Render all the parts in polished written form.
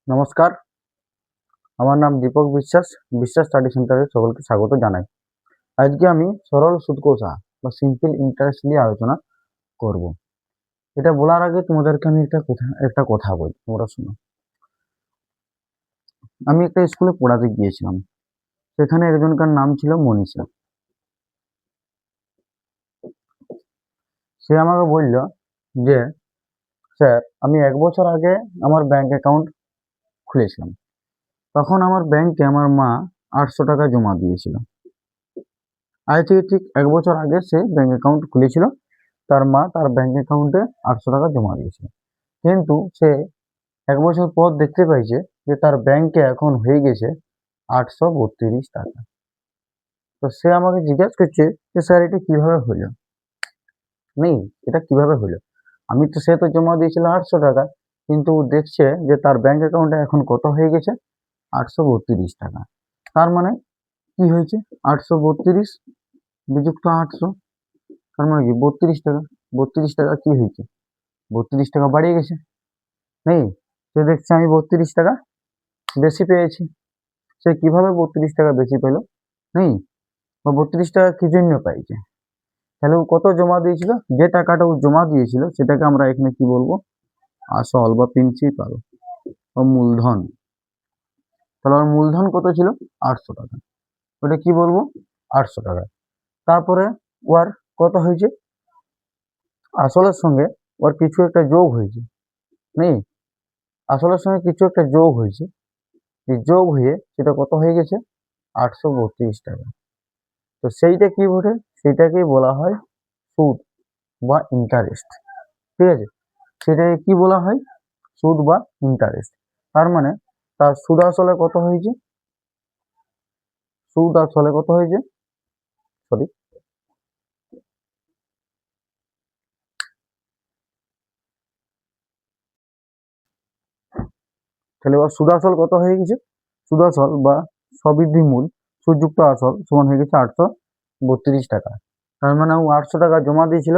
নমস্কার, আমার নাম দীপক বিশ্বাস। বিশ্বাস স্টাডি সেন্টারে সকলকে স্বাগত জানাই। আজকে আমি সরল সুদ কষা বা সিম্পল ইন্টারেস্ট নিয়ে আলোচনা করব। এটা বলার আগে তোমাদেরকে আমি একটা কথা বলি, তোমরা শোনো। আমি একটা স্কুলে পড়াতে গিয়েছিলাম। সেখানে একজনকার নাম ছিল মনীষা। সে আমাকে বলল যে, স্যার, আমি 1 বছর আগে আমার ব্যাংক অ্যাকাউন্ট খুলেছিলাম। তখন আমার ব্যাংকে আমার মা 800 টাকা জমা দিয়েছিল। আজ থেকে ঠিক 1 বছর আগে সে ব্যাংক অ্যাকাউন্ট খুলেছিল। তার মা তার ব্যাংক অ্যাকাউন্টে 800 টাকা জমা দিয়েছিল। কিন্তু সে 1 বছর পর দেখতে পাইছে যে তার ব্যাংকে এখন হয়ে গেছে 832 টাকা। তো সে আমাকে জিজ্ঞেস করছে যে, স্যার, এটা কিভাবে হলো? নেই, এটা কিভাবে হলো? সে তো জমা দিয়েছিল 800 টাকা, কিন্তু ও দেখছে যে তার ব্যাংক অ্যাকাউন্টে এখন কত হয়ে গেছে? 832 টাকা। তার মানে কি হয়েছে? 832 বিযুক্ত 800, তার মানে কি 32 টাকা। 32 টাকা কি হয়েছে? 32 টাকা বাড়িয়ে গেছে। নেই, সে দেখছে আমি 32 টাকা বেশি পেয়েছি। সে কিভাবে 32 টাকা বেশি পেল? নেই, ও 32 টাকা কি জন্য পাইছে? তাহলে ও কত জমা দিয়েছিল? যে টাকাটা ও জমা দিয়েছিল সেটাকে আমরা এখানে কি বলবো? আসল বা প্রিন্সিপাল ও মূলধন। তাহলে ওর মূলধন কত ছিল? 800 টাকা। ওটা কি বলবো? 800 টাকা। তারপরে ওর কত হয়েছে? আসলের সঙ্গে ওর কিছু একটা যোগ হয়েছে। নেই, আসলের সঙ্গে কিছু একটা যোগ হয়েছে। এই যোগ হয়ে সেটা কত হয়ে গেছে? 832 টাকা। তো সেইটা কি বটে? সেটাকেই বলা হয় সুদ বা ইন্টারেস্ট। ঠিক আছে, সেটাকে কি বলা হয়? সুদ বা ইন্টারেস্ট। তার মানে তার সুদ আসলে কত হয়েছে? সুদ আসলে কত হয়েছে? সরি, তাহলে ওর সুদ আসল কত হয়ে গেছে? সুদ আসল বা সবৃদ্ধি মূল সুদযুক্ত আসল সমান হয়ে গেছে 832 টাকা। তার মানে ও 800 টাকা জমা দিয়েছিল।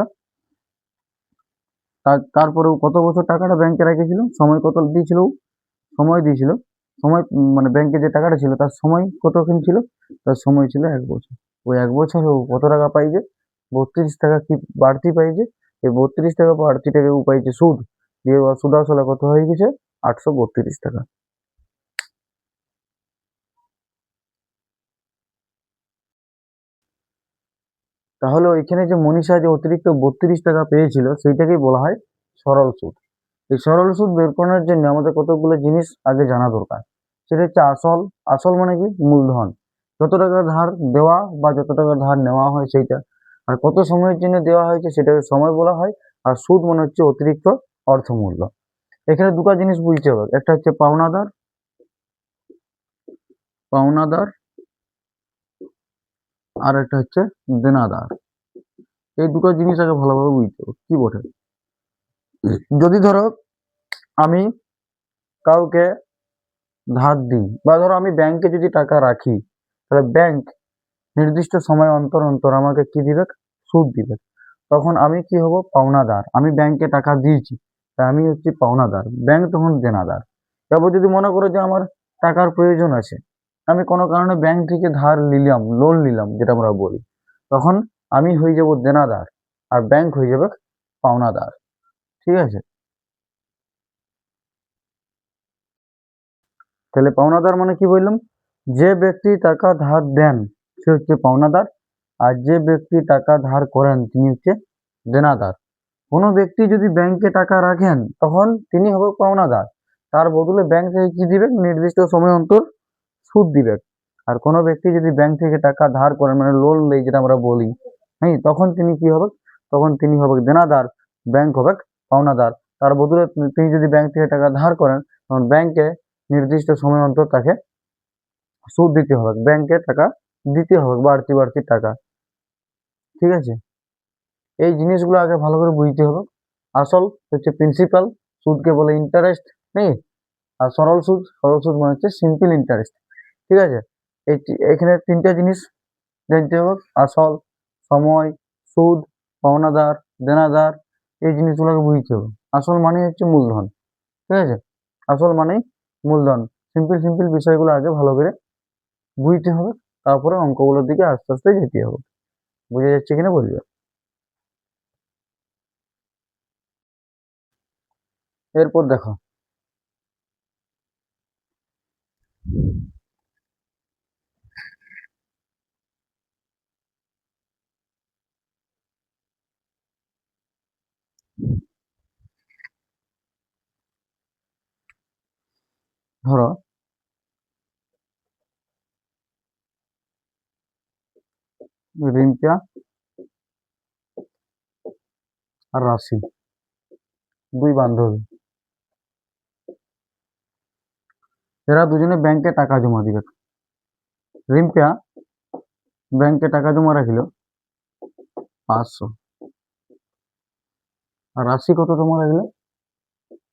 তারপরে ও কত বছর টাকাটা ব্যাংকে রেখেছিল? সময় কত দিয়েছিল? সময় দিয়েছিল। সময় মানে ব্যাংকে যে টাকাটা ছিল তার সময় কতক্ষণ ছিল? তার সময় ছিল 1 বছর। ওই 1 বছরে ও কত টাকা পাইছে? 32 টাকা কি বাড়তি পাইছে? এই 32 টাকা বাড়তি টাকা ও পাইছে সুদ। দিয়ে ওর সুদ আসলে কত হয়ে গেছে? 832 টাকা। তাহলে ওইখানে যে মনীষা যে অতিরিক্ত 32 টাকা পেয়েছিল সেইটাকেই বলা হয় সরল সুদ। এই সরল সুদ বের করার জন্য আমাদের কতগুলো জিনিস আগে জানা দরকার। সেটা হচ্ছে আসল। আসল মানে কি? মূলধন। যত টাকা ধার দেওয়া বা যত টাকা ধার নেওয়া হয় সেইটা। আর কত সময়ের জন্য দেওয়া হয়েছে সেটাকে সময় বলা হয়। আর সুদ মানে হচ্ছে অতিরিক্ত অর্থমূল্য। এখানে দুটো জিনিস বুঝতে হবে, একটা হচ্ছে পাওনাদার। পাওনাদার আর একটা হচ্ছে দেনাদার। এই দুটো জিনিস আগে ভালোভাবে বুঝতে হবে কি বটে। যদি ধরো আমি কাউকে ধার দিই বা ধরো আমি ব্যাংকে যদি টাকা রাখি, তাহলে ব্যাংক নির্দিষ্ট সময় অন্তর অন্তর আমাকে কি দিবে? সুদ দিবে। তখন আমি কি হব? পাওনাদার। আমি ব্যাংকে টাকা দিয়েছি, তাই আমি হচ্ছি পাওনাদার। ব্যাংক তখন দেনাদার। তারপর যদি মনে করো যে আমার টাকার প্রয়োজন আছে, আমি কোনো কারণে ব্যাংক থেকে ধার নিলাম, লোন নিলাম যেটা আমরা বলি, তখন আমি হয়ে যাব দেনাদার আর ব্যাংক হয়ে যাবে পাওনাদার। ঠিক আছে, তাহলে পাওনাদার মানে কি বললাম? যে ব্যক্তি টাকা ধার দেন সে হচ্ছে পাওনাদার, আর যে ব্যক্তি টাকা ধার করেন তিনি হচ্ছে দেনাদার। কোনো ব্যক্তি যদি ব্যাংকে টাকা রাখেন তখন তিনি হবে পাওনাদার। তার বদলে ব্যাংক থেকে কি দিবে? নির্দিষ্ট সময় অন্তর সুদ দিবে। আর কোনো ব্যক্তি যদি ব্যাংক থেকে টাকা ধার করেন মানে লোন নেই যেটা আমরা বলি, হ্যাঁ, তখন তিনি কি হবে? তখন তিনি হবে দেনাদার, ব্যাংক হবে পাওনাদার। তার বদলে তিনি যদি ব্যাংক থেকে টাকা ধার করেন তখন ব্যাংকে নির্দিষ্ট সময় অন্তর তাকে সুদ দিতে হবে, ব্যাংকে টাকা দিতে হবে বাড়তি বাড়তি টাকা। ঠিক আছে, এই জিনিসগুলো আগে ভালো করে বুঝতে হবে। আসল হচ্ছে প্রিন্সিপাল, সুদকে বলে ইন্টারেস্ট, নেই। আর সরল সুদ, সরল সুদ মানে হচ্ছে সিম্পল ইন্টারেস্ট। ঠিক আছে, এখানে তিনটা জিনিস জানতে হবে: আসল, সময়, সুদ, পাওনাদার, দেনাদার। এই জিনিসগুলোকে বুঝতে হবে। আসল মানে হচ্ছে মূলধন। ঠিক আছে, আসল মানে মূলধন, সিম্পল সিম্পল বিষয়গুলো আগে ভালো করে বুঝতে হবে, তারপরে অঙ্কগুলোর দিকে আস্তে আস্তে যেতে হবে। বুঝে যাচ্ছে কিনা বলবে। এরপর দেখো, ধরো রিম্পা আর রাশি, দুই বান্ধবী, এরা দুজনে ব্যাংকে টাকা জমা দিবে। রিম্পা ব্যাংকে টাকা জমা রাখিল 500, আর রাশি কত জমা রাখলো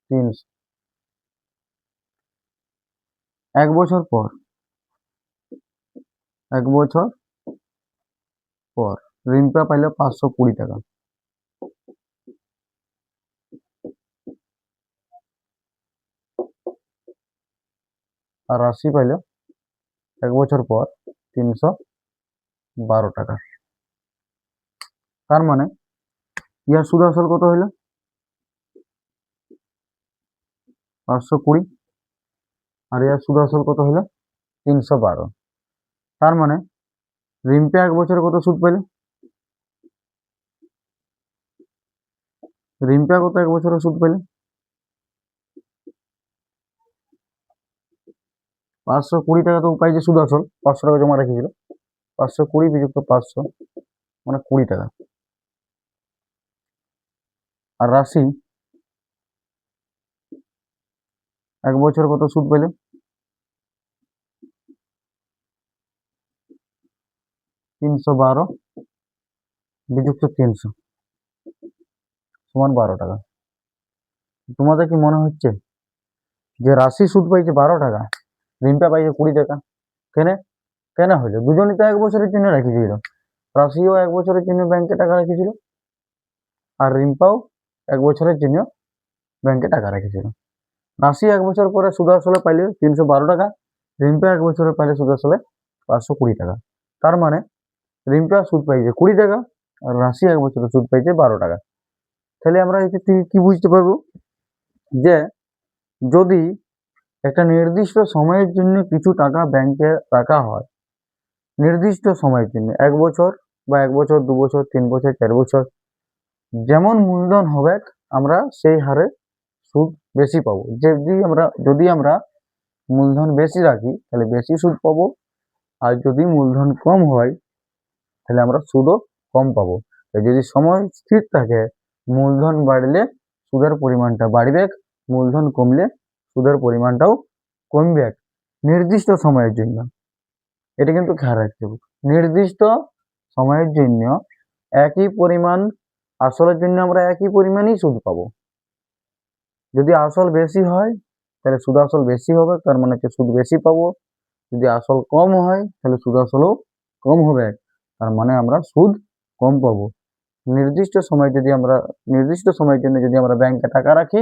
300। 1 বছর পর, 1 বছর পর রিম্পা পাইল 520 টাকা, আর রাশি পাইল 1 বছর পর 312 টাকা। তার মানে ইয়ার সুদ আসল কত হইল 520, আর ইয়ার সুদ আসল কত হইল 312। তার মানে রিম্পা 1 বছরে কত সুদ পাইল, রিম্পা কত 1 বছরে সুদ পাইল 520 টাকা। তো পাইছে সুদ আসল, 500 টাকা জমা রেখেছিল, 520 বিযুক্ত 500 মানে 20 টাকা। আর রাশি 1 বছর কত সুদ পেলে 312 বিযুক্ত 300 সমান 12 টাকা। তোমাদের কি মনে হচ্ছে যে রাশি সুদ পাইছে 12 টাকা, রিম্পা পাইছে 20 টাকা? কেন কেন হইলো? দুজনই তো 1 বছরের জন্য রেখেছিল, রাশিও 1 বছরের জন্য ব্যাংকে টাকা রেখেছিল, আর রিম্পাও 1 বছরের জন্য ব্যাংকে টাকা রেখেছিল। রাশি 1 বছর পরে সুদ আসলে পাইলে 312 টাকা, রিম্পা 1 বছরে পাইলে সুদ আসলে 520 টাকা। তার মানে রিম্পা সুদ পাইছে 20 টাকা, আর রাশি 1 বছরে সুদ পাইছে 12 টাকা। তাহলে আমরা এতে থেকে কি বুঝতে পারবো যে যদি একটা নির্দিষ্ট সময়ের জন্য কিছু টাকা ব্যাংকে রাখা হয়, নির্দিষ্ট সময়ের জন্য 1 বছর বা 1 বছর, 2 বছর, 3 বছর, 4 বছর, যেমন মূলধন হবে আমরা সেই হারে সুদ বেশি পাবো। যদি আমরা মূলধন বেশি রাখি তাহলে বেশি সুদ পাবো, আর যদি মূলধন কম হয় তাহলে আমরা সুদও কম পাবো। যদি সময় স্থির থাকে, মূলধন বাড়লে সুদের পরিমাণটা বাড়বে, মূলধন কমলে সুদের পরিমাণটাও কমবে নির্দিষ্ট সময়ের জন্য। এটা কিন্তু খেয়াল রাখতে হবে, নির্দিষ্ট সময়ের জন্য একই পরিমাণ আসলের জন্য আমরা একই পরিমাণই সুদ পাবো। যদি আসল বেশি হয় তাহলে সুদ আসল বেশি হবে, তার মানে হচ্ছে সুদ বেশি পাবো। যদি আসল কম হয় তাহলে সুদ আসলও কম হবে, তার মানে আমরা সুদ কম পাবো। নির্দিষ্ট সময়ের জন্য যদি আমরা ব্যাংকে টাকা রাখি,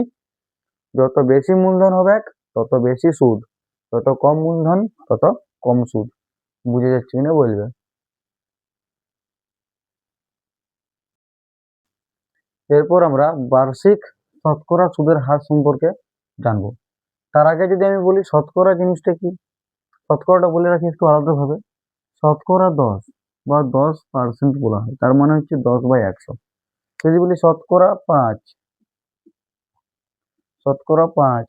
যত বেশি মূলধন হবে তত বেশি সুদ, যত কম মূলধন তত কম সুদ। বুঝে যাচ্ছে কিনা বলবে। এরপর আমরা বার্ষিক শতকরা সুদের হার সম্পর্কে জানবো। তার আগে যদি আমি বলি শতকরা জিনিসটা কি, শতকরাটা বলে রাখি একটু আলাদাভাবে। শতকরা 10 বা 10% বলা হয়, তার মানে হচ্ছে 10/100। যদি বলি শতকরা 5, শতকরা 5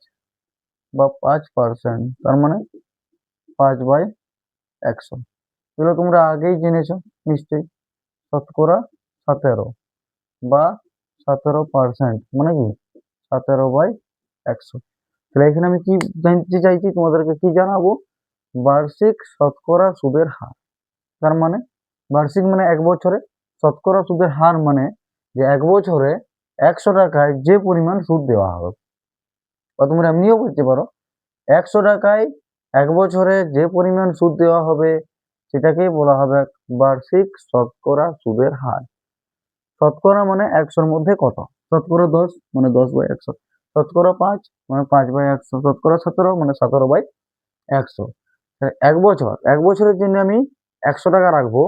বা 5%, তার মানে 5/100। এগুলো তোমরা আগেই জেনেছো নিশ্চয়ই। শতকরা 17 বা 17% মানে কি 17/100। তাহলে এখানে আমি কি জানতে চাইছি, তোমাদেরকে কি জানাবো, বার্ষিক শতকরা সুদের হার। তার মানে বার্ষিক মানে 1 বছরে, শতকরা সুদের হার মানে যে 1 বছরে 100 টাকায় যে পরিমাণ সুদ দেওয়া হবে। বা তোমরা এমনিও বলতে পারো 100 টাকায় 1 বছরে যে পরিমাণ সুদ দেওয়া হবে সেটাকেই বলা হবে বার্ষিক শতকরা সুদের হার। শতকরা মানে 100-র মধ্যে কত, শতকরা 10 মানে 10/100। শতকরা 5 মানে 5/100, শতকরা 17 মানে 17/100। এক বছরের জন্য আমি 100 টাকা রাখবো,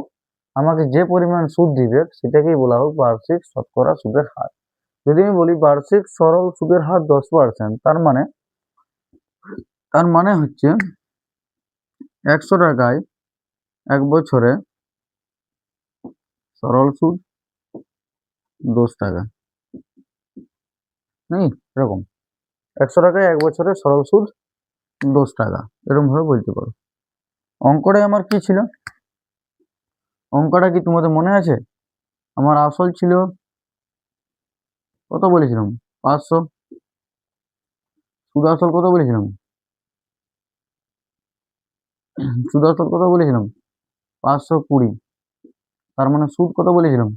আমাকে যে পরিমাণ সুদ দিবে সেটাকেই বলা হোক বার্ষিক শতকরা সুদের হার। যদি আমি বলি বার্ষিক সরল সুদের হার 10%, তার মানে হচ্ছে 100 টাকায় 1 বছরে সরল সুদ 10 টাকা, নেই এরকম 100 টাকায় 1 বছরে সরল সুদ 10 টাকা, এরকম ভাবে বলতে পারো। অঙ্কটাই আমার কি ছিল, অঙ্কটা কি তোমাদের মনে আছে? আমার আসল ছিল কত বলেছিলাম? 500। সুদ আসল কত বলেছিলাম? সুদ আসল কত বলেছিলাম? 520। তার মানে সুদ কত বলেছিলাম?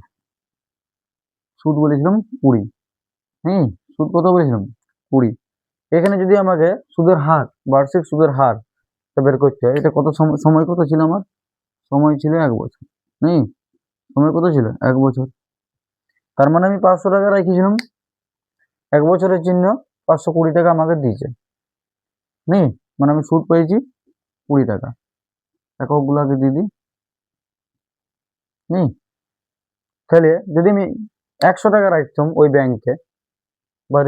সুদ বলেছিলাম 20। হুম, সুদ কত বলেছিলাম? 20। এখানে যদি আমাকে সুদের হার, বার্ষিক সুদের হার বের করতে হয়, এটা কত সময়, সময় কত ছিল আমার? সময় ছিল 1 বছর। হুম, সময় কত ছিল? 1 বছর। তার মানে আমি 500 টাকা রেখেছিলাম, 1 বছরের জন্য 520 টাকা আমাকে দিয়েছে। নেই, মানে আমি সুদ পেয়েছি 20 টাকা। এককগুলোকে দিয়ে দিই। নেই, তাহলে যদি আমি 100 টাকা রাখতাম ওই ব্যাংকে, বা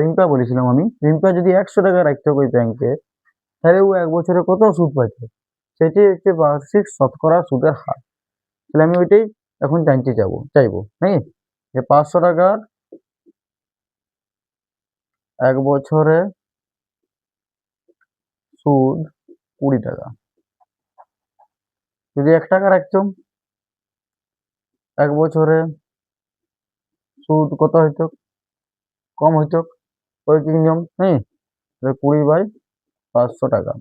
রিম্পা বলেছিলাম আমি, রিম্পা যদি 100 টাকা রাখতো ওই ব্যাংকে, তাহলে ও 1 বছরে কত সুদ পাইতো? সেটি হচ্ছে বার্ষিক শতকরা সুদের হার। তাহলে আমি ওইটাই এখন জানতে চাইবো, হ্যাঁ, যে 500 টাকার 1 বছরে সুদ 20 টাকা। যদি 1 টাকা রাখতাম 1 বছরে সুদ কত হইতো? কম হইতো। ওই কি নিয়ম, হ্যাঁ, 20/500 টাকা।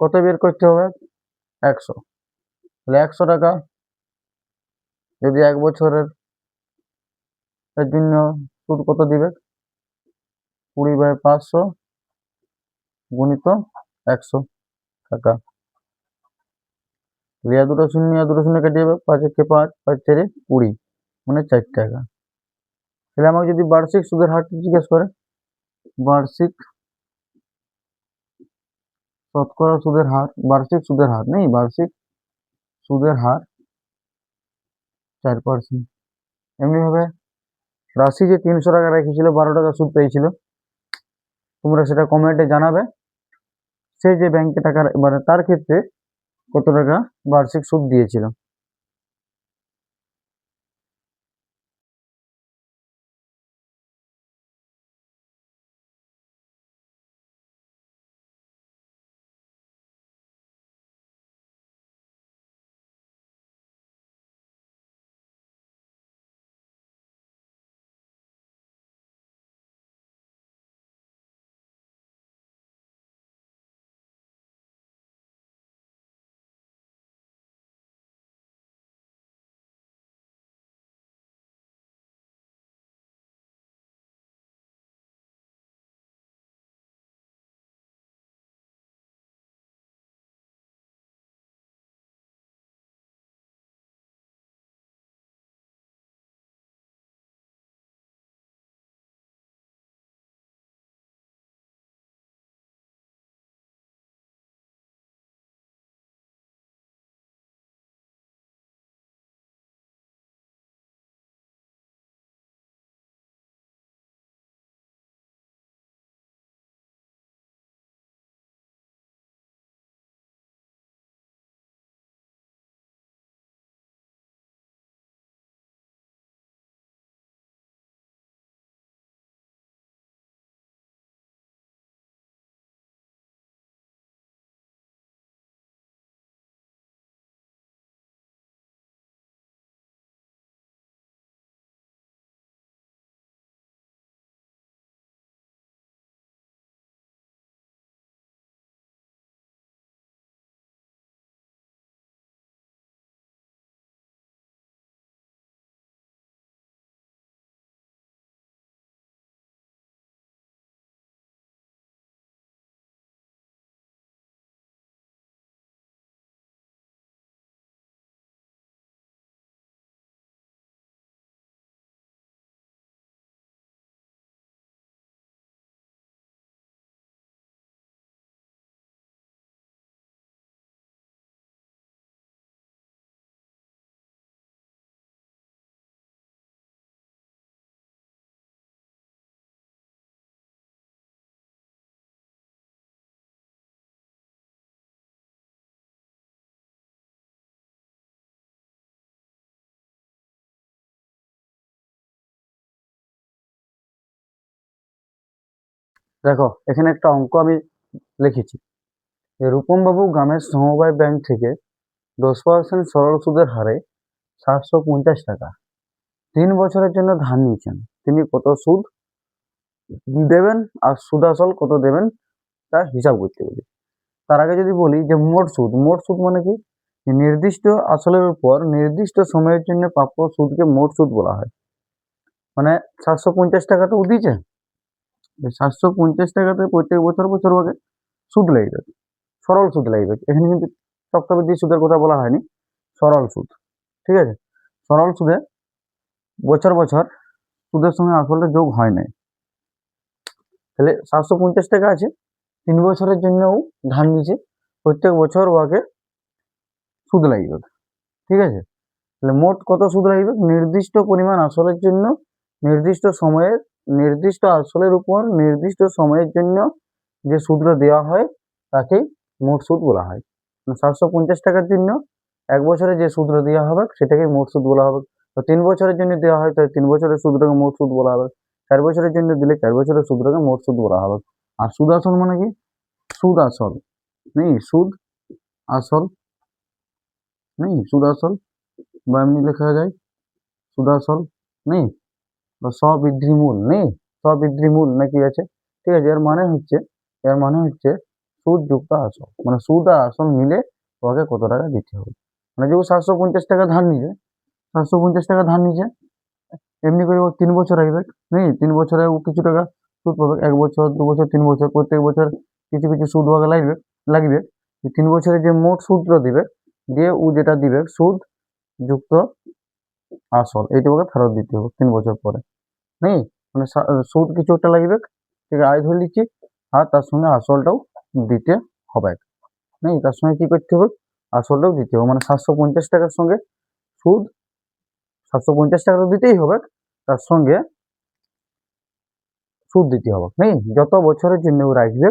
কত বের করতে হবে? 100। তাহলে 100 টাকা যদি 1 বছরের এর জন্য সুদ কত দিবে? 20/500 গুণিত 100 টাকা। আর দুটো শূন্য কেটে যাবে, 5 একে 5, 5 4 20, মানে 4 টাকা। তাহলে আমাকে যদি বার্ষিক সুদের হারটা জিজ্ঞেস করে, বার্ষিক শতকরা সুদের হার, বার্ষিক সুদের হার নেই, বার্ষিক সুদের হার 4%। এমনি ভাবে রাশি যে 300 টাকা রেখেছিল, 12 টাকা সুদ পেয়েছিল, তোমরা সেটা কমেন্টে জানাবে। সে যে ব্যাংকে টাকা, মানে তার ক্ষেত্রে কত টাকা বার্ষিক সুদ দিয়েছিল। দেখো এখানে একটা অঙ্ক আমি লিখেছি যে রূপম বাবু গ্রামের সমবায় ব্যাংক থেকে 10% সরল সুদের হারে 750 টাকা 3 বছরের জন্য ধার নিয়েছেন। তিনি কত সুদ দেবেন আর সুদ আসল কত দেবেন তার হিসাব করতে বলি। তার আগে যদি বলি যে মোট সুদ মানে কি? যে নির্দিষ্ট আসলের উপর নির্দিষ্ট সময়ের জন্য প্রাপ্য সুদকে মোট সুদ বলা হয়। মানে 750 টাকা তো দিয়েছে, 750 টাকাতে প্রত্যেক বছর বছর ভাগে সুদ লাগবে, সরল সুদ লাগবে। এখানে কিন্তু চক্রবৃদ্ধি সুদের কথা বলা হয়নি, সরল সুদ। ঠিক আছে, সরল সুদে বছর বছর সুদের সঙ্গে আসলটা যোগ হয় নাই। তাহলে 750 টাকা আছে, 3 বছরের জন্যও ধার নিচে, প্রত্যেক বছর ওকে সুদ লাগবে। ঠিক আছে, তাহলে মোট কত সুদ লাগবে? নির্দিষ্ট পরিমাণ আসলের জন্য নির্দিষ্ট সময়ে নির্দিষ্ট আসলের উপর নির্দিষ্ট সময়ের জন্য যে সুদটা দেওয়া হয় তাকেই মোট সুদ বলা হয়। 750 টাকার জন্য 1 বছরে যে সুদটা দেওয়া হবে সেটাকে মোট সুদ বলা হবে। তো 3 বছরের জন্য দেওয়া হয় তাই 3 বছরের সুদটাকে মোট সুদ বলা হবে। 4 বছরের জন্য দিলে 4 বছরের সুদটাকে মোট সুদ বলা হবে। আর সুদ আসল মানে কি? সুদ আসল নেই, সুদ আসল নেই, সুদ আসল বা এমনি লেখা যায় সুদ আসল নেই, বা স্ববৃদ্ধি মূল নেই, স্ববৃদ্ধি মূল নাকি আছে। ঠিক আছে, এর মানে হচ্ছে সুদ যুক্ত আসল, মানে সুদ আর আসল মিলে তোমাকে কত টাকা দিতে হবে। মানে যেহেতু 750 টাকা ধার নিছে, 750 টাকা ধার নিছে, এমনি করে ও 3 বছর আসবে নেই, 3 বছরে ও কিছু টাকা সুদ পাবে। 1 বছর 2 বছর 3 বছর প্রত্যেক বছর কিছু কিছু সুদ ওকে লাগবে। 3 বছরে যে মোট সুদটা দিবে, দিয়ে ও যেটা দিবে সুদ যুক্ত আসল, এইটা ওকে ফেরত দিতে হবে 3 বছর পরে নেই। মানে সুদ কিছু একটা লাগবে, ঠিক আছে, আয় ধরে নিচ্ছি, আর তার সঙ্গে আসলটাও দিতে হবে নেই, তার সঙ্গে কি করতে হবে? আসলটাও দিতে হবে। মানে 750 টাকার সঙ্গে সুদ, 750 টাকা তো দিতেই হবে, তার সঙ্গে সুদ দিতে হবে নেই। যত বছরের জন্য ও রাখবে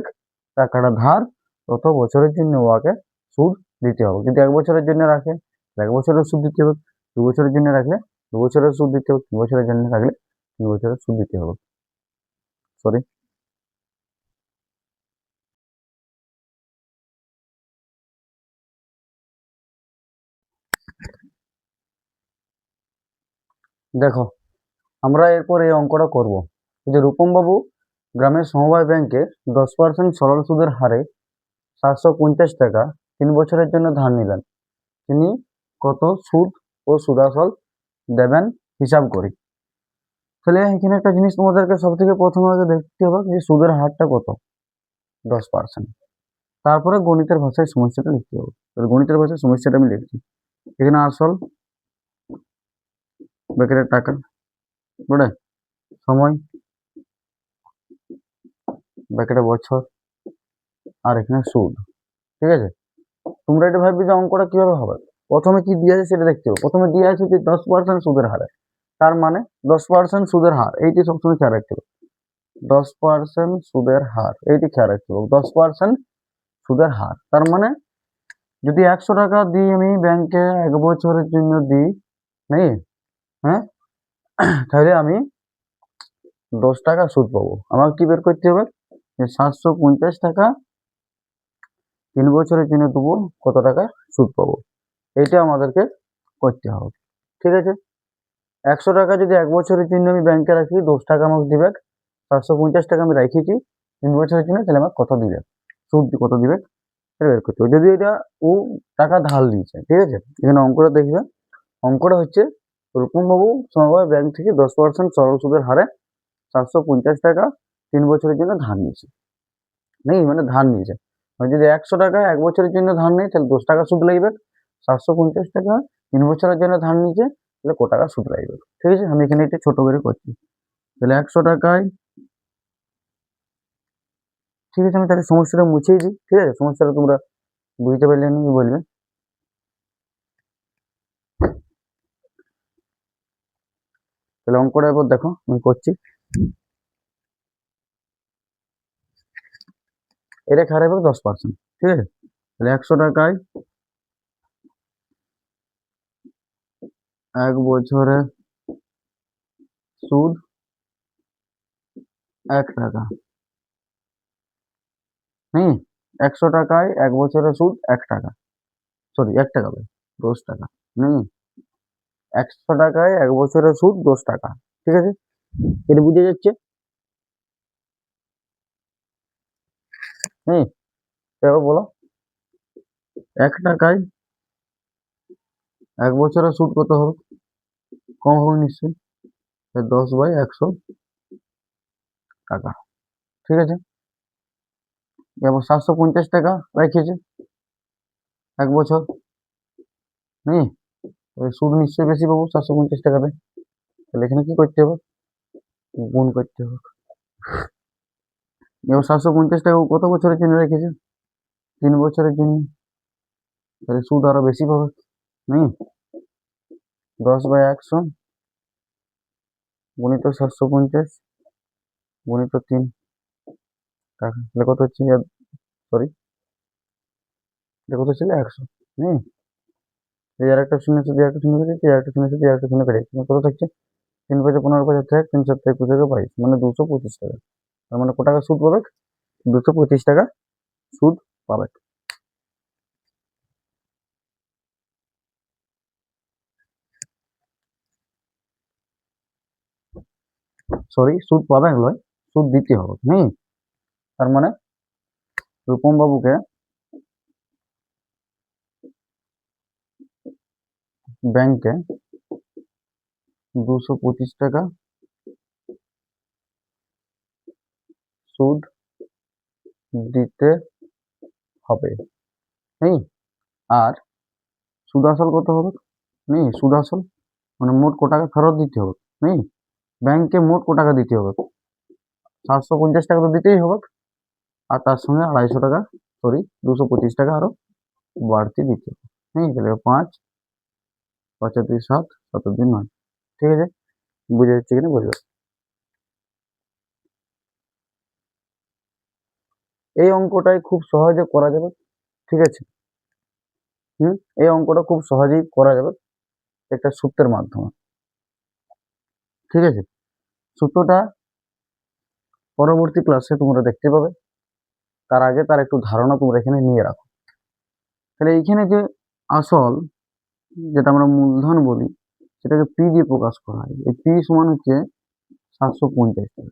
টাকাটা ধার, তত বছরের জন্য ওকে সুদ দিতে হবে। যদি 1 বছরের জন্য রাখে 1 বছরের সুদ দিতে হবে, 2 বছরের জন্য রাখলে 2 বছরের সুদ দিতে হবে, 3 বছরের জন্য রাখলে 3 বছরের সুদ দিতে হবে। সরি, দেখো আমরা এরপর এই অঙ্কটা করব যে রূপম বাবু গ্রামের সমবায় ব্যাংকে 10% সরল সুদের হারে 750 টাকা 3 বছরের জন্য ধার নিলেন। তিনি কত সুদ ও সুদাসল দেবেন হিসাব করি। তাহলে এখানে একটা জিনিস তোমাদেরকে সব থেকে প্রথমে আগে দেখতে হবে যে সুদের হারটা কত, 10%। তারপরে গণিতের ভাষায় সমস্যাটা লিখতে হবে। গণিতের ভাষায় সমস্যাটা আমি লিখছি। এখানে আসল ব্যাকেটের টাকা, বুঝলে, সময় ব্যাকেটে বছর, আর এখানে সুদ। ঠিক আছে, তোমরা এটা ভাববে যে অঙ্কটা কিভাবে হবে। প্রথমে কি দিয়ে আছে সেটা দেখতে হবে। প্রথমে দিয়ে আছে যে 10% সুদের হারে, তার মানে 10% সুদের হার, এইটি সবসময় খেয়াল রাখতে হবে। 10% সুদের হার, এইটি খেয়াল রাখতে হবে। 10% সুদের হার, তার মানে যদি 100 টাকা দিই আমি ব্যাংকে 1 বছরের জন্য দিই নেই, হ্যাঁ, তাহলে আমি 10 টাকা সুদ পাবো। আমার কি বের করতে হবে? যে 750 টাকা 3 বছরের জন্য দেবো, কত টাকা সুদ পাবো, এইটা আমাদেরকে করতে হবে। ঠিক আছে, 100 টাকা যদি 1 বছরের জন্য আমি ব্যাংকে রাখি, 10 টাকা আমাকে দিবে, 750 টাকা আমি রেখেছি 3 বছরের জন্য, তাহলে আমার কত দিবে, সুদ কত দিবে সেটা বের করতে হবে। যদি এটা ও টাকা ধার দিয়েছে, ঠিক আছে, এখানে অঙ্কটা দেখবে। অঙ্কটা হচ্ছে রূপম বাবু সমবায় ব্যাংক থেকে 10% সরল সুদের হারে 750 টাকা 3 বছরের জন্য ধার নিয়েছে নেই, মানে ধার নিয়েছে। মানে যদি 100 টাকা 1 বছরের জন্য ধার নেই তাহলে 10 টাকা সুদ লাগবে। 750 টাকা 3 বছরের জন্য ধার নিয়েছে, তাহলে কত টাকা সুদ লাগবে। ঠিক আছে, আমি এখানে একটু ছোট করে করছি। তাহলে 100 টাকায়, ঠিক আছে, আমি তাহলে সমস্যাটা মুছেই দিই। ঠিক আছে, সমস্যাটা তোমরা বুঝতে পারলে নি বলবে। তাহলে অঙ্কটা এবার দেখো আমি করছি। এটা খারাপ হবে 10%, ঠিক আছে। তাহলে 100 টাকায় 1 বছরে সুদ 1 টাকা, হুম, 100 টাকায় 1 বছরের সুদ 1 টাকা, সরি 1 টাকা ভাই, 10 টাকা। হুম, 100 টাকায় 1 বছরের সুদ 10 টাকা। ঠিক আছে, এটা বুঝে যাচ্ছে? হুম, এবার বলো, 1 টাকায় 1 বছরের সুদ কত হবে? কম হবে নিশ্চয়ই, 10/100 টাকা। ঠিক আছে, এবার 750 টাকা রেখেছে 1 বছর। হুম, সুদ নিশ্চয়ই বেশি পাবো 750 টাকাতে। তাহলে এখানে কি করতে হবে? গুণ করতে হবে। এবার 750 টাকা কত বছরের জন্য রেখেছে? 3 বছরের জন্য। তাহলে সুদ আরো বেশি পাবে। হুম, 10/100 গুণিত 750 গুণিত 3 টাকা, তাহলে কত হচ্ছে? সরি, এটা কত ছিল? 100। হুম, এই আর একটা শূন্য আছে, একটা শূন্য কেটেছে, আর একটা শূন্য আছে, আর একটা শূন্য কেটেছে, কত থাকছে? 3 5 15 5 3 7 21 22, মানে 225 টাকা। তার মানে কত টাকা সুদ পাবে? 225 টাকা সুদ পাবে। সরি, সুদ পাবে নয়, সুদ দিতে হবে। হুম, তার মানে রূপম বাবুকে ব্যাংকে 225 টাকা সুদ দিতে হবে। হুম, আর সুদ আসল কত হবে? সুদ আসল মানে মোট ক টাকা ফেরত দিতে হবে। হুম, ব্যাংকে মোট ক টাকা দিতে হবে? 750 টাকা তো দিতেই হবে, আর তার সঙ্গে 250 টাকা, সরি 225 টাকা আরো বাড়তি দিতে হবে। তাহলে 5 5 আর 2 7, 7 আর 2 9। ঠিক আছে, বুঝে যাচ্ছে কিনা বুঝবে। এই অঙ্কটাই খুব সহজে করা যাবে। ঠিক আছে, এই অঙ্কটা খুব সহজেই করা যাবে একটা সূত্রের মাধ্যমে। ঠিক আছে, সূত্রটা পরবর্তী ক্লাসে তোমরা দেখতে পাবে, তার আগে তার একটু ধারণা তোমরা এখানে নিয়ে রাখো। তাহলে এইখানে যে আসল, যেটা আমরা মূলধন বলি, সেটাকে পি দিয়ে প্রকাশ করা হয়। এই পি সমান হচ্ছে 750 টাকা।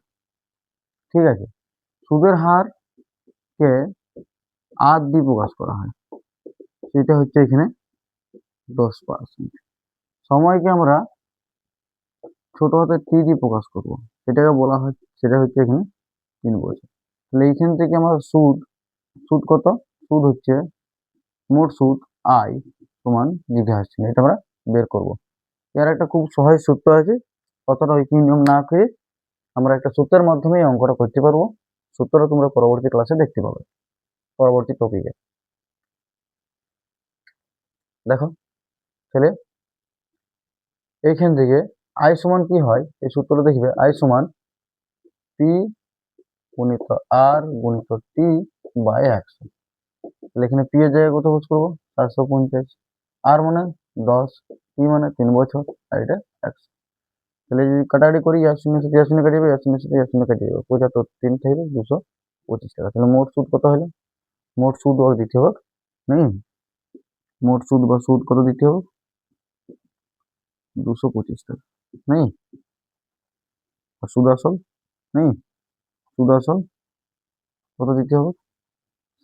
ঠিক আছে, সুদের হারকে আর দিয়ে প্রকাশ করা হয়, সেটা হচ্ছে এখানে 10%। সময়কে আমরা ছোট হাতের টি দিয়ে প্রকাশ করব, সেটাকে বলা হয়, সেটা হচ্ছে এখানে 3 বছর। তাহলে এইখান থেকে আমরা সুদ, সুদ কত? সুদ হচ্ছে মোট সুদ আই সমান জিজ্ঞাসা আসছে, এটা আমরা বের করব। এর একটা খুব সহজ সূত্র আছে, কতটা ঐকিক নিয়ম না করে আমরা একটা সূত্রের মাধ্যমে এই অঙ্কটা করতে পারবো। সূত্রটা তোমরা পরবর্তী ক্লাসে দেখতে পাবে, পরবর্তী টপিকে। দেখো ছেলে, এইখান থেকে আই সমান কি হয়, এই সূত্রটা দেখবে, আই সমান পি গুণিত আর গুণিত টি বাই 100। তাহলে এখানে পি এর জায়গায় কত ইউজ করবো? 750। আর মানে 10, টি মানে 3 বছর, আর এটা 100। তাহলে যদি কাটাকাটি করি, আর শূন্য সাথে আর শূন্য কেটে যাবে, আর শূন্য সাথে আর শূন্য কেটে যাবে, 75 3 থাকবে 225 টাকা। তাহলে মোট সুদ কত হলো? মোট সুদ ওর দিতে হবে। হুম, মোট সুদ বা সুদ কত দিতে হবে? 225 টাকা। হুম, আর সুদ আসল, হুম, সুদ আসল কত দিতে হবে?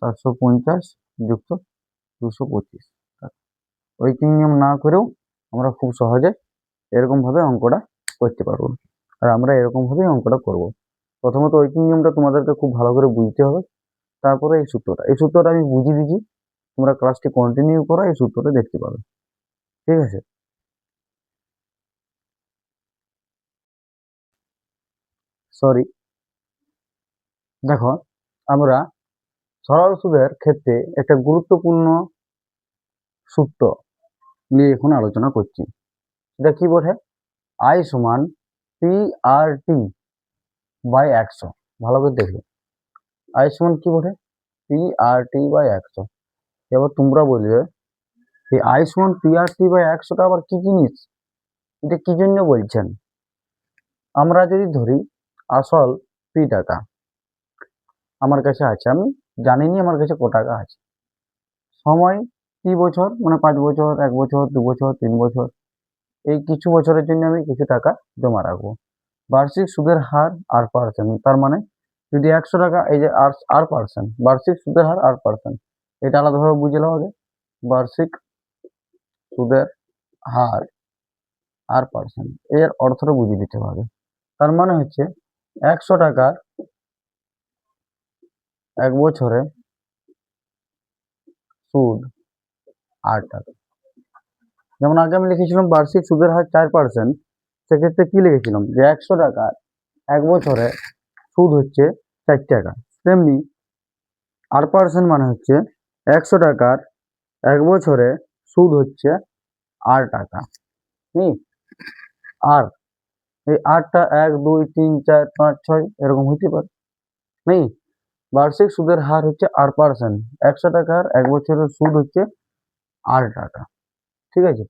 750 যুক্ত 225 টাকা। ঐকিক নিয়ম না করেও আমরা খুব সহজে এরকম ভাবে অঙ্কটা করতে পারবো, আর আমরা এরকম ভাবেই অঙ্কটা করব। প্রথমত ঐকিক নিয়মটা তোমাদেরকে খুব ভালো করে বুঝতে হবে, তারপরে এই সূত্রটা আমি বুঝিয়ে দিচ্ছি, তোমরা ক্লাসটি কন্টিনিউ করো, এই সূত্রটা দেখতে পাবে। ঠিক আছে, সরি, দেখো আমরা সরল সুদের ক্ষেত্রে একটা গুরুত্বপূর্ণ সূত্র নিয়ে এখন আলোচনা করছি। এটা কি বলে? আই সমান পি আর টি বাই 100। ভালো করে দেখবে, আই সমান কি বলে? P R T by 100। এবার তোমরা বলবে এই আই সমান পি আর টি বাই 100টা আবার কি জিনিস, এটা কি জন্য বলছেন? আমরা যদি ধরি আসল পি টাকা আমার কাছে আছে, আমি জানিনি আমার কাছে কত টাকা আছে। সময় টি বছর, মানে 5 বছর, 1 বছর, 2 বছর, 3 বছর, এই কিছু বছরের জন্য আমি কিছু টাকা জমা রাখবো। বার্ষিক সুদের হার আর পার্সেন্ট, তার মানে যদি 100 টাকা, এই যে আর পার্সেন্ট, বার্ষিক সুদের হার আর পার্সেন্ট, এটা আলাদাভাবে বুঝে নেওয়া হবে। বার্ষিক সুদের হার আর পার্সেন্ট, এর অর্থটা বুঝিয়ে দিতে হবে। তার মানে হচ্ছে 100 টাকার 1 বছরে সুদ 8 টাকা। যেমন আগে আমি লিখেছিলাম বার্ষিক সুদের হার 4%, সেক্ষেত্রে কি লিখেছিলাম যে 100 টাকার 1 বছরে সুদ হচ্ছে 4 টাকা। তেমনি আর পার্সেন্ট মানে হচ্ছে 100 টাকার 1 বছরে সুদ হচ্ছে 8 টাকা। আর এই 8টা 1, 2, 3, 4, 5, 6 এরকম হইতে পারে। বার্ষিক সুদের হার হচ্ছে 8%, 100 টাকার 1 বছরের সুদ হচ্ছে 8 টাকা। ঠিক আছে,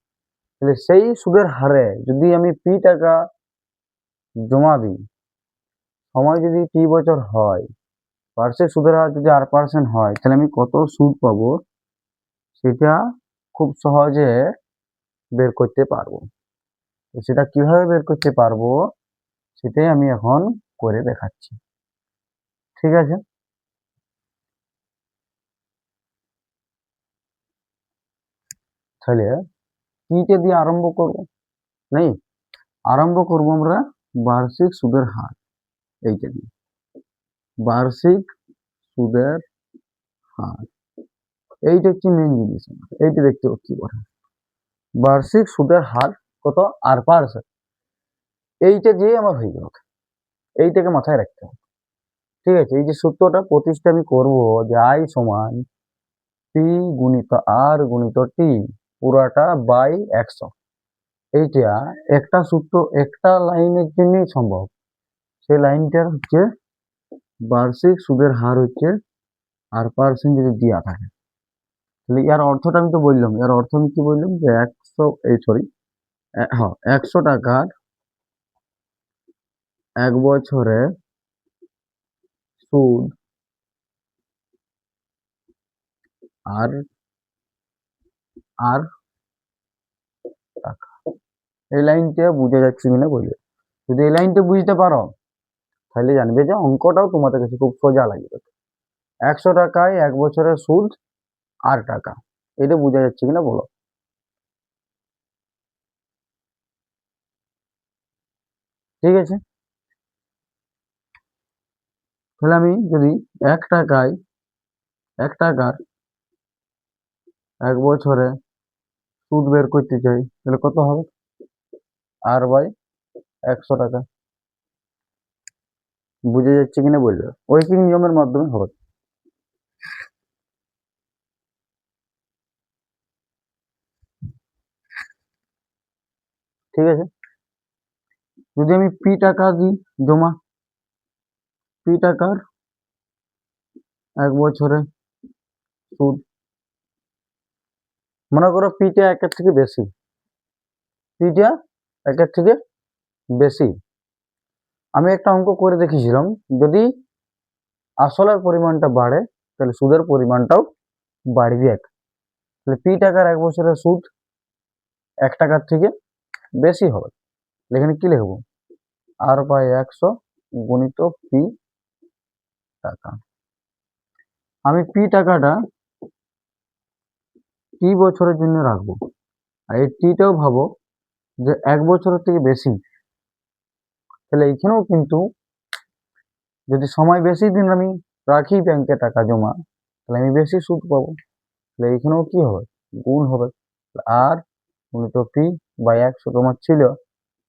তাহলে সেই সুদের হারে যদি আমি পি টাকা জমা দিই, সময় যদি টি বছর হয়, বার্ষিক সুদের হার যদি 8% হয়, তাহলে আমি কত সুদ পাবো সেটা খুব সহজে বের করতে পারবো। তো সেটা কিভাবে বের করতে পারবো সেটাই আমি এখন করে দেখাচ্ছি। ঠিক আছে, তাহলে কিটা দিয়ে আরম্ভ করব? নেই, আরম্ভ করব আমরা বার্ষিক সুদের হার, এইটা দিয়ে। বার্ষিক সুদের হার, এইটা হচ্ছে মেন জিনিস। এইটা দেখতে কি করে বার্ষিক সুদের হার কত আর পার্সেন্ট, এইটা দিয়ে আমার হয়ে গেল। এইটাকে মাথায় রাখতে হবে। ঠিক আছে, এই যে সূত্রটা প্রতিষ্ঠা আমি করবো যে আই সমান পি গুণিত আর গুণিত টি পুরাটা বাই 100। এইটা একটা সূত্র একটা লাইনের জন্যই সম্ভব। সেই লাইনটার হচ্ছে বার্ষিক সুদের হার হচ্ছে আর পার্সেন্ট যদি দেওয়া থাকে, তাহলে এর অর্থটা আমি তো বললাম। এর অর্থ আমি কি বললাম যে 100 টাকার 1 বছরে সুদ আর আর টাকা। এই লাইনটা বুঝে যাচ্ছে কিনা বলবে। যদি এই লাইনটা বুঝতে পারো তাহলে জানবে যে অঙ্কটাও তোমাদের কাছে খুব সোজা লাগবে। 100 টাকায় 1 বছরের সুদ আর টাকা, এটা বোঝা যাচ্ছে কিনা বলো। ঠিক আছে, তাহলে আমি যদি 1 টাকার 1 বছরে সুদ বের করতে চাই, তাহলে কত হবে? আর বাই 100 টাকা। বুঝে যাচ্ছে কিনা বলবে, ওয়েসিং নিয়মের মাধ্যমে হবে। ঠিক আছে, যদি আমি পি টাকা দিই জমা, পি টাকার 1 বছরে সুদ, মনে করো পিটা 1-এর থেকে বেশি, পিটা 1-এর থেকে বেশি। আমি একটা অঙ্ক করে দেখেছিলাম, যদি আসলের পরিমাণটা বাড়ে তাহলে সুদের পরিমাণটাও বাড়বে। তাহলে পি টাকার 1 বছরের সুদ 1 টাকার থেকে বেশি হবে। এখানে কি লিখবো? আর বাই 100 গুণিত পি টাকা। আমি পি টাকাটা টি বছরের জন্য রাখবো, আর এই টিটাও ভাবো যে 1 বছরের থেকে বেশি। তাহলে এইখানেও কিন্তু যদি সময় বেশি দিন আমি রাখি ব্যাংকে টাকা জমা, তাহলে আমি বেশি সুদ পাবো। তাহলে এইখানেও কি হবে? গুণ হবে। আর গুণিত পি বাই 100 তোমার ছিল,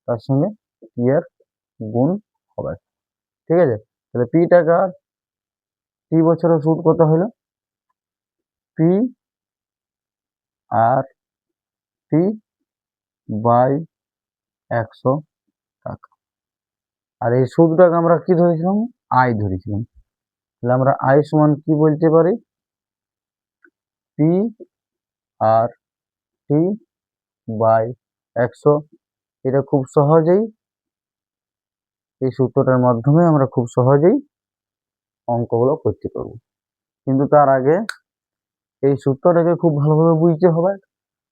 তার সঙ্গে পি এর গুণ হবে। ঠিক আছে, তাহলে পি টাকার টি বছরের সুদ কত হলো? পি আর টি বাই 100 টাকা। আর এই সুদটাকে আমরা কি ধরেছিলাম? আয় ধরেছিলাম। তাহলে আমরা আয় সমান কি বলতে পারি? P R T by 100। এটা খুব সহজেই, এই সূত্রটার মাধ্যমে আমরা খুব সহজেই অঙ্কগুলো করতে পারবো। কিন্তু তার আগে এই সূত্রটাকে খুব ভালোভাবে বুঝতে হবে,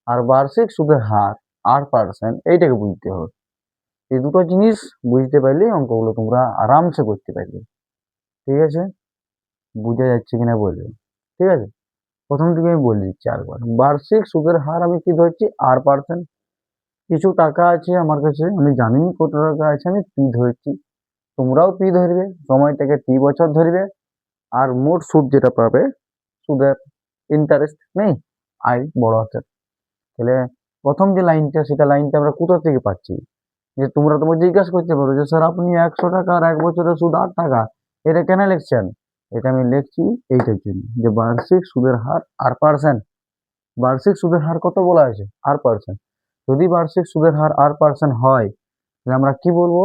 আর বার্ষিক সুদের হার 8% এইটাকে বুঝতে হবে। এই দুটো জিনিস বুঝতে পারলেই অঙ্কগুলো তোমরা আরামসে করতে পারবে। ঠিক আছে, বুঝা যাচ্ছে কিনা বলবে। ঠিক আছে, প্রথম থেকে আমি বলে দিচ্ছি আরেকবার। বার্ষিক সুদের হার আমি কি ধরছি? 8%। কিছু টাকা আছে আমার কাছে, আমি জানি কত টাকা আছে, আমি পি ধরছি। তোমরাও পি ধরবে, সময়টাকে টি বছর ধরবে। আর মোট সুদ যেটা পাবে, সুদের ইন্টারেস্ট নেই, আই বড় হাতের। তাহলে প্রথম যে লাইনটা, সেটা লাইনটা আমরা কোথা থেকে পাচ্ছি? যে তোমরা তোমাকে জিজ্ঞাসা করতে পারো যে স্যার আপনি 100 টাকা আর 1 বছরের সুদ 8 টাকা, এটা কেন লিখছেন? এটা আমি লিখছি এইটার জন্য যে বার্ষিক সুদের হার 8%। বার্ষিক সুদের হার কত বলা আছে? 8%। যদি বার্ষিক সুদের হার 8% হয়, তাহলে আমরা কি বলবো?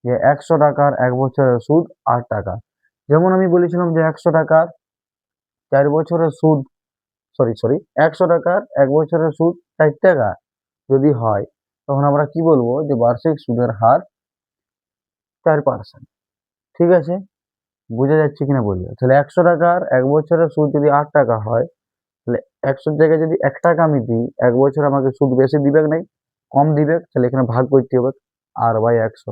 যে 100 টাকার 1 বছরের সুদ 8 টাকা। যেমন আমি বলেছিলাম যে 100 টাকার 4 বছরের সুদ, সরি 100 টাকার 1 বছরের সুদ 4 টাকা যদি হয়, তখন আমরা কি বলবো? যে বার্ষিক সুদের হার 4%। ঠিক আছে, বোঝা যাচ্ছে কিনা বলবে। তাহলে 100 টাকার 1 বছরের সুদ যদি 8 টাকা হয়, তাহলে 100 জায়গায় যদি 1 টাকা আমি দিই, 1 বছর আমাকে সুদ বেশি দিবে নাই, কম দিবে। তাহলে এখানে ভাগ করতে হবে r/100।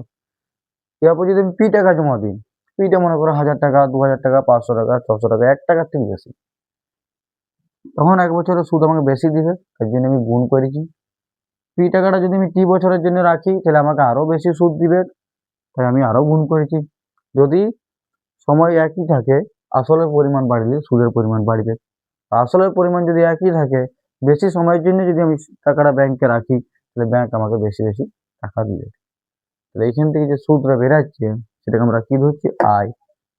এরপর যদি আমি পি টাকা জমা দিই, পিটা মনে করো 1000 টাকা, 2000 টাকা, 500 টাকা, 600 টাকা, 1 টাকার থেকে বেশি, তখন 1 বছরের সুদ আমাকে বেশি দিবে। তার জন্য আমি গুণ করেছি। পি টাকাটা যদি আমি টি বছরের জন্য রাখি, তাহলে আমাকে আরো বেশি সুদ দিবে, তাই আমি আরো গুণ করেছি। যদি সময় একই থাকে, আসলের পরিমাণ বাড়লে সুদের পরিমাণ বাড়বে। আসলের পরিমাণ যদি একই থাকে, বেশি সময়ের জন্য যদি আমি টাকাটা ব্যাংকে রাখি, তাহলে ব্যাংক আমাকে বেশি বেশি টাকা দিবে। তাহলে এইখান থেকে যে সুদটা বেরাচ্ছে, সেটাকে আমরা কি ধরছি? আই।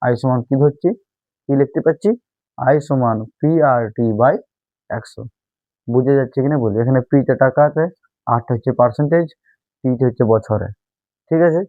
আই সমান কি ধরছি? কি লিখতে পাচ্ছি? আই সমান PRT/100। বুঝে যাচ্ছে কিনা বলি। এখানে পিটা টাকাতে, 8 হচ্ছে পার্সেন্টেজ, টি হচ্ছে বছরে। ঠিক আছে।